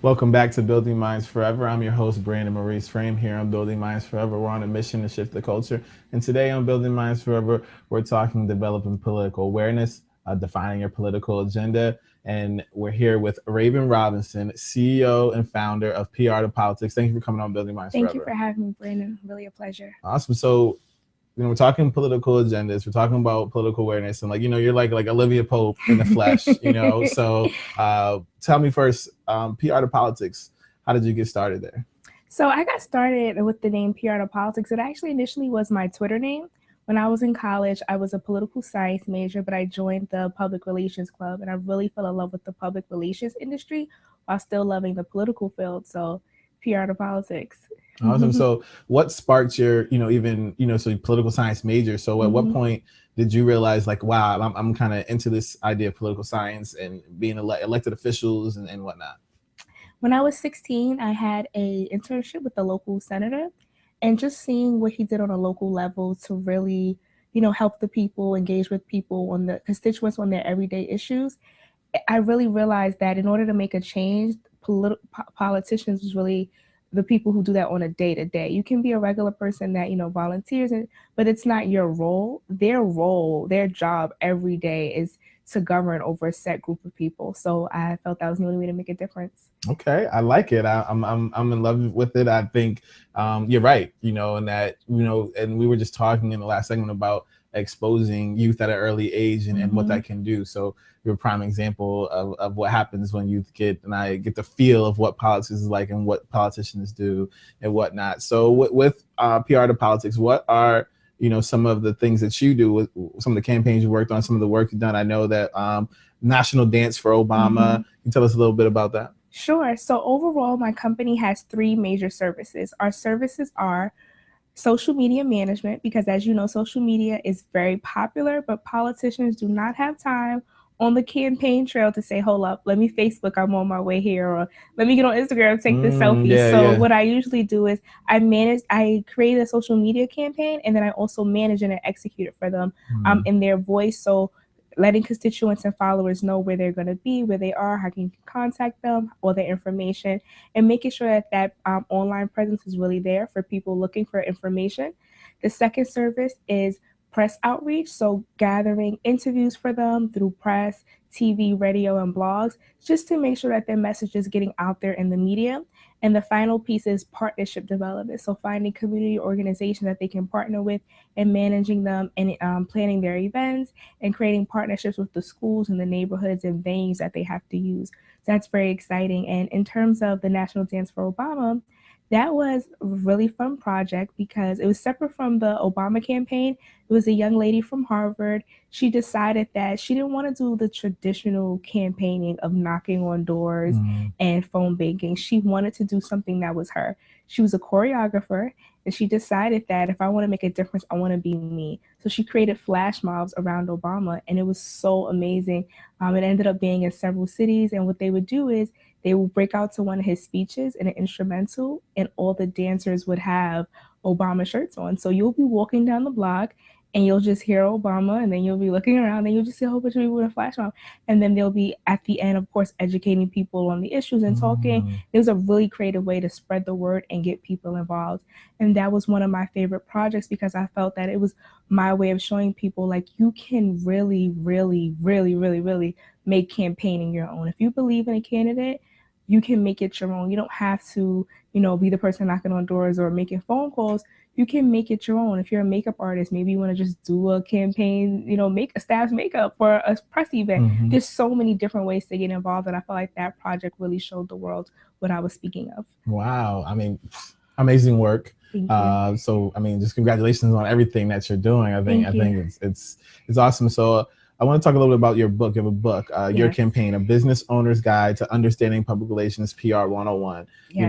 Welcome back to Building Minds Forever. I'm your host, Brandon Maurice Frame. Here on Building Minds Forever, we're on a mission to shift the culture. And today on Building Minds Forever, we're talking developing political awareness, defining your political agenda. And we're here with Raven Robinson, CEO and founder of PR to Politics. Thank you for coming on Building Minds Thank you Forever. for having me, Brandon. Really a pleasure. Awesome. So, we're talking political agendas. We're talking about political awareness, and you're like Olivia Pope in the flesh. So tell me first, PR to Politics. How did you get started there? So I got started with the name PR to Politics. It actually initially was my Twitter name. When I was in college, I was a political science major, but I joined the Public Relations Club, and I really fell in love with the public relations industry while still loving the political field. So PR to Politics. Awesome. So what sparked your, even, so political science major. So at what point did you realize like, wow, I'm kind of into this idea of political science and being elected officials and whatnot? When I was 16, I had a internship with the local senator, and just seeing what he did on a local level to really, help the people, engage with people on the constituents on their everyday issues. I really realized that in order to make a change, politicians was really the people who do that on a day to day. You can be a regular person that volunteers, but it's not your role. Their job every day is to govern over a set group of people. So I felt that was the only way to make a difference. Okay, I like it. I'm in love with it. I think you're right. And that and we were just talking in the last segment about exposing youth at an early age and what that can do. So you're a prime example of what happens when youth get the feel of what politics is like and what politicians do and whatnot. So with PR to Politics, what are some of the things that you do with some of the campaigns you worked on, some of the work you've done? I know that National Dance for Obama. Can you tell us a little bit about that? Sure. So overall, my company has three major services. Our services are social media management, because as you know, social media is very popular, but politicians do not have time on the campaign trail to say, hold up, let me Facebook, I'm on my way here, or let me get on Instagram, take this selfie. What I usually do is I create a social media campaign, and then I also manage it and execute it for them in their voice. So letting constituents and followers know where they're going to be, where they are, how you can contact them, all their information, and making sure that online presence is really there for people looking for information. The second service is press outreach, so gathering interviews for them through press, TV, radio, and blogs, just to make sure that their message is getting out there in the media. And the final piece is partnership development, so finding community organizations that they can partner with and managing them and planning their events and creating partnerships with the schools and the neighborhoods and venues that they have to use. So that's very exciting. And in terms of the National Dance for Obama, that was a really fun project because it was separate from the Obama campaign. It was a young lady from Harvard. She decided that she didn't want to do the traditional campaigning of knocking on doors and phone banking. She wanted to do something that was her. She was a choreographer, and she decided that if I want to make a difference, I want to be me. So she created flash mobs around Obama, and it was so amazing. It ended up being in several cities, and what they would do is they will break out to one of his speeches in an instrumental, and all the dancers would have Obama shirts on. So you'll be walking down the block and you'll just hear Obama, and then you'll be looking around and you'll just see a whole bunch of people in a flash mob. And then they'll be at the end, of course, educating people on the issues and talking. It was a really creative way to spread the word and get people involved. And that was one of my favorite projects because I felt that it was my way of showing people like you can really, really, really, really, really make campaigning your own. If you believe in a candidate, you can make it your own. You don't have to, be the person knocking on doors or making phone calls. You can make it your own. If you're a makeup artist, maybe you want to just do a campaign, make a staff's makeup for a press event. There's so many different ways to get involved, and I felt like that project really showed the world what I was speaking of. Wow. I mean, amazing work. Thank you. So I mean, just congratulations on everything that you're doing. I think it's awesome. So I want to talk a little bit about your book. You have a book, Your Campaign, A Business Owner's Guide to Understanding Public Relations PR 101.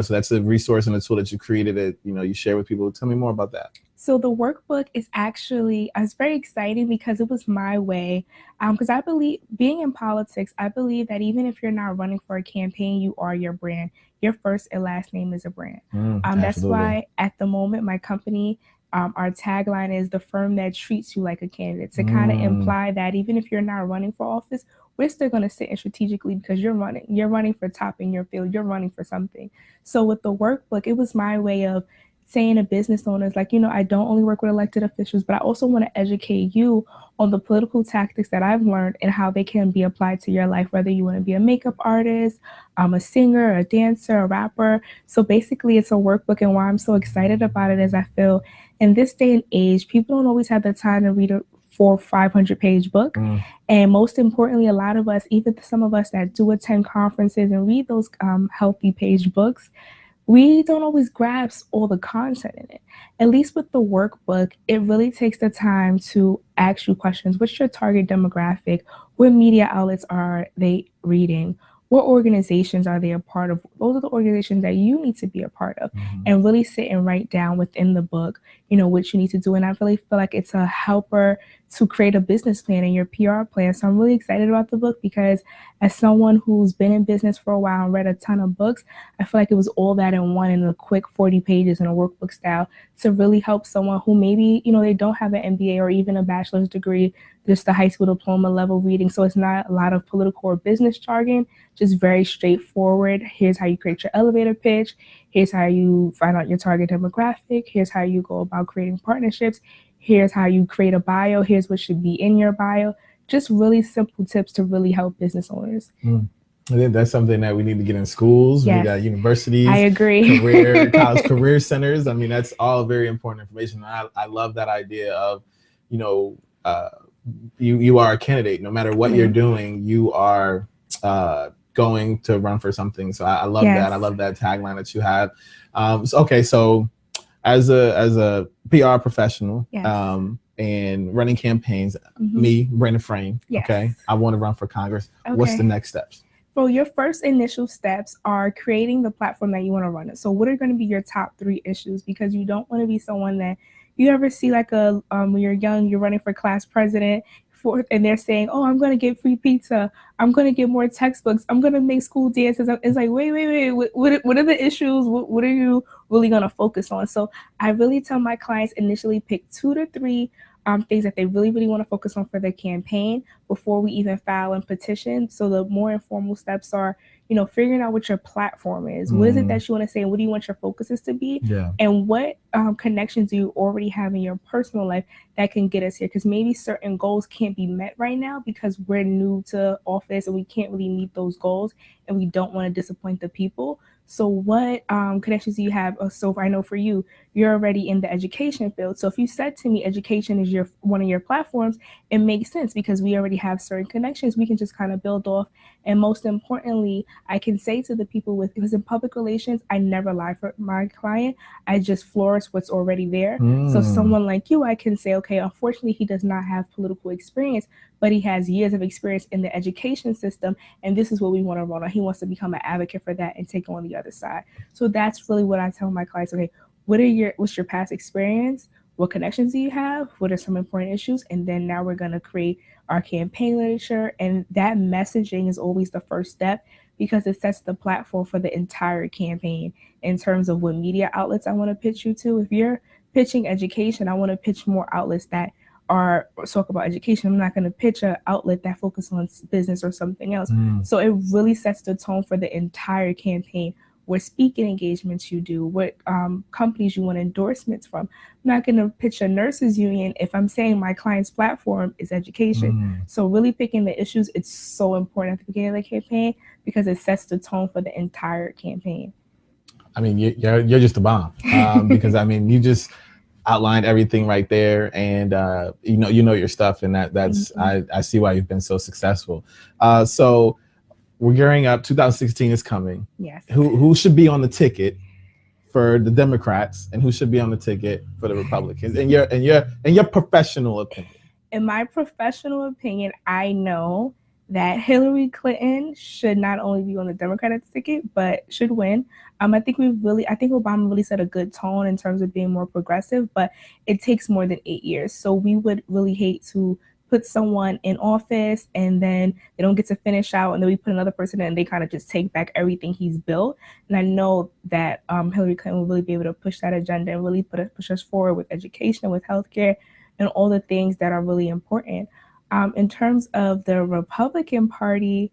So that's a resource and a tool that you created that, you share with people. Tell me more about that. So the workbook is actually, it's very exciting because it was my way. Because I believe, being in politics, I believe that even if you're not running for a campaign, you are your brand. Your first and last name is a brand. That's why at the moment, my company, our tagline is the firm that treats you like a candidate, to kind of imply that even if you're not running for office, we're still going to sit in strategically because you're running for top in your field, you're running for something. So with the workbook, it was my way of saying to business owners, like, I don't only work with elected officials, but I also want to educate you on the political tactics that I've learned and how they can be applied to your life, whether you want to be a makeup artist, a singer, a dancer, a rapper. So basically, it's a workbook. And why I'm so excited about it is I feel in this day and age, people don't always have the time to read a 400-500-page book. And most importantly, a lot of us, even some of us that do attend conferences and read those healthy page books, we don't always grasp all the content in it. At least with the workbook, it really takes the time to ask you questions. What's your target demographic? What media outlets are they reading? What organizations are they a part of? Those are the organizations that you need to be a part of, and really sit and write down within the book, what you need to do. And I really feel like it's a helper to create a business plan and your PR plan. So I'm really excited about the book because as someone who's been in business for a while and read a ton of books, I feel like it was all that in one in a quick 40 pages in a workbook style to really help someone who maybe, they don't have an MBA or even a bachelor's degree, just the high school diploma level reading. So it's not a lot of political or business jargon, just very straightforward. Here's how you create your elevator pitch. Here's how you find out your target demographic. Here's how you go about creating partnerships. Here's how you create a bio. Here's what should be in your bio. Just really simple tips to really help business owners. I think that's something that we need to get in schools. Yes. We got universities. I agree. College career centers. I mean, that's all very important information. I love that idea of, you are a candidate. No matter what you're doing, you are going to run for something. So I love that. I love that tagline that you have. So as a PR professional, and running campaigns, me, Brandon Frame, okay, I want to run for Congress. Okay. What's the next steps? Well, your first initial steps are creating the platform that you want to run it. So what are going to be your top 3 issues? Because you don't want to be someone that you ever see like when you're young, you're running for class president and they're saying, oh, I'm going to get free pizza. I'm going to get more textbooks. I'm going to make school dances. It's like, wait. What are the issues? What are you really going to focus on? So I really tell my clients initially pick 2 to 3 things that they really, really want to focus on for their campaign before we even file and petition. So the more informal steps are, figuring out what your platform is. What is it that you want to say? And what do you want your focuses to be? Yeah. And what connections do you already have in your personal life that can get us here? Because maybe certain goals can't be met right now because we're new to office and we can't really meet those goals and we don't want to disappoint the people. So what connections do you have? So I know for you, you're already in the education field. So if you said to me education is one of your platforms, it makes sense because we already have certain connections. We can just kind of build off. And most importantly, I can say to the people because in public relations, I never lie for my client. I just flourish what's already there. So someone like you, I can say, okay, unfortunately, he does not have political experience, but he has years of experience in the education system. And this is what we want to run on. He wants to become an advocate for that and take on the other side. So that's really what I tell my clients. Okay, what's your past experience? What connections do you have? What are some important issues? And then now we're going to create our campaign literature. And that messaging is always the first step because it sets the platform for the entire campaign in terms of what media outlets I want to pitch you to. If you're pitching education, I want to pitch more outlets that talk about education. I'm not going to pitch an outlet that focuses on business or something else. So it really sets the tone for the entire campaign. What speaking engagements you do, what companies you want endorsements from. I'm not going to pitch a nurses union if I'm saying my client's platform is education. So really picking the issues, it's so important at the beginning of the campaign because it sets the tone for the entire campaign. I mean, you're just a bomb because I mean, you just outlined everything right there, and you know your stuff, and that's I see why you've been so successful. So we're gearing up. 2016 is coming. Yes. Who should be on the ticket for the Democrats, and who should be on the ticket for the Republicans? In your professional opinion. In my professional opinion, I know that Hillary Clinton should not only be on the Democratic ticket, but should win. I think Obama really set a good tone in terms of being more progressive, but it takes more than 8 years. So we would really hate to put someone in office and then they don't get to finish out, and then we put another person in and they kind of just take back everything he's built. And I know that Hillary Clinton will really be able to push that agenda and really push us forward with education, with healthcare, and all the things that are really important. In terms of the Republican Party,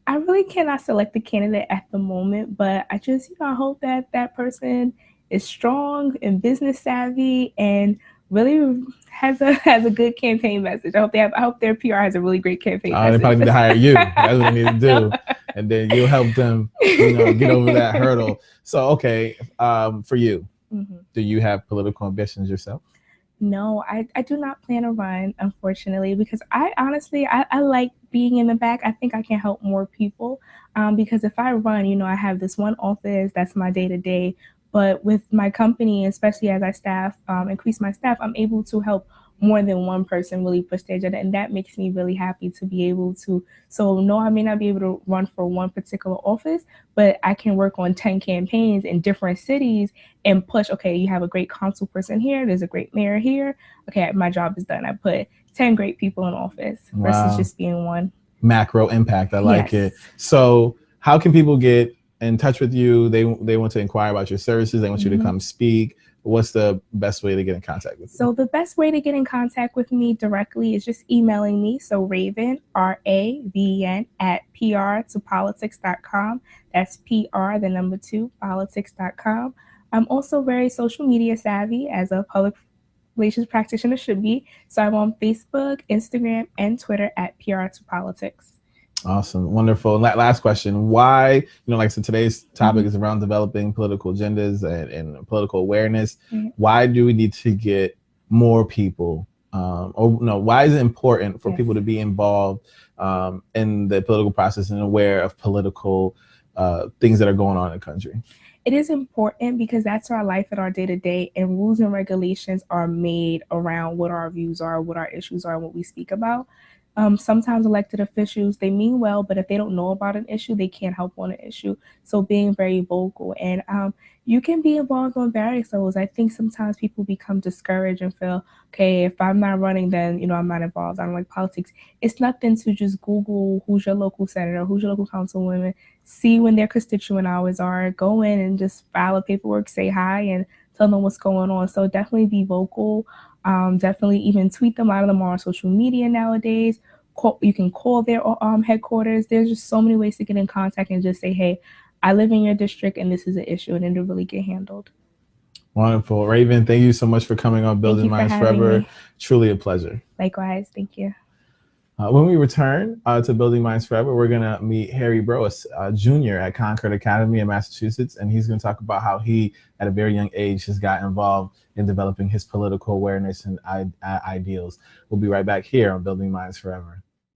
I really cannot select the candidate at the moment, but I just, I hope that that person is strong and business savvy and really has a has a good campaign message. I hope their PR has a really great campaign They message. probably need to hire you. That's what they need to do, and then you'll help them, get over that hurdle. So, okay, for you, do you have political ambitions yourself? No, I do not plan to run, unfortunately, because I honestly I like being in the back. I think I can help more people. Because if I run, I have this one office that's my day to day. But with my company, especially as I increase my staff, I'm able to help more than one person really push their agenda, and that makes me really happy to be able to. So no, I may not be able to run for one particular office, but I can work on 10 campaigns in different cities and push. Okay, you have a great council person here, there's a great mayor here. Okay, my job is done. I put 10 great people in office versus just being one. Macro impact. I like it. So how can people get in touch with you? They want to inquire about your services. They want you to come speak. What's the best way to get in contact with you? So the best way to get in contact with me directly is just emailing me. So Raven, RAVN, at PR2politics.com. That's PR, the number 2, politics.com. I'm also very social media savvy, as a public relations practitioner should be. So I'm on Facebook, Instagram, and Twitter at PR2Politics. Awesome. Wonderful. Last question. Why, like I said, today's topic is around developing political agendas and political awareness. Why do we need to get more people? Why is it important for people to be involved in the political process and aware of political things that are going on in the country? It is important because that's our life and our day-to-day, and rules and regulations are made around what our views are, what our issues are, and what we speak about. Sometimes elected officials, they mean well, but if they don't know about an issue, they can't help on an issue. So being very vocal, and you can be involved on various levels. I think sometimes people become discouraged and feel, okay, if I'm not running, then I'm not involved. I don't like politics. It's nothing to just Google who's your local senator, who's your local councilwoman, see when their constituent hours are, go in and just file a paperwork, say hi, and tell them what's going on. So definitely be vocal. Definitely even tweet them. A lot of them are on social media nowadays. You can call their headquarters. There's just so many ways to get in contact and just say, hey, I live in your district and this is an issue, and it'll really get handled. Wonderful. Raven, thank you so much for coming on Building Minds Forever. Truly a pleasure. Likewise. Thank you. When we return to Building Minds Forever, we're going to meet Harry Broas, a junior at Concord Academy in Massachusetts, and he's going to talk about how he, at a very young age, has got involved in developing his political awareness and ideals. We'll be right back here on Building Minds Forever.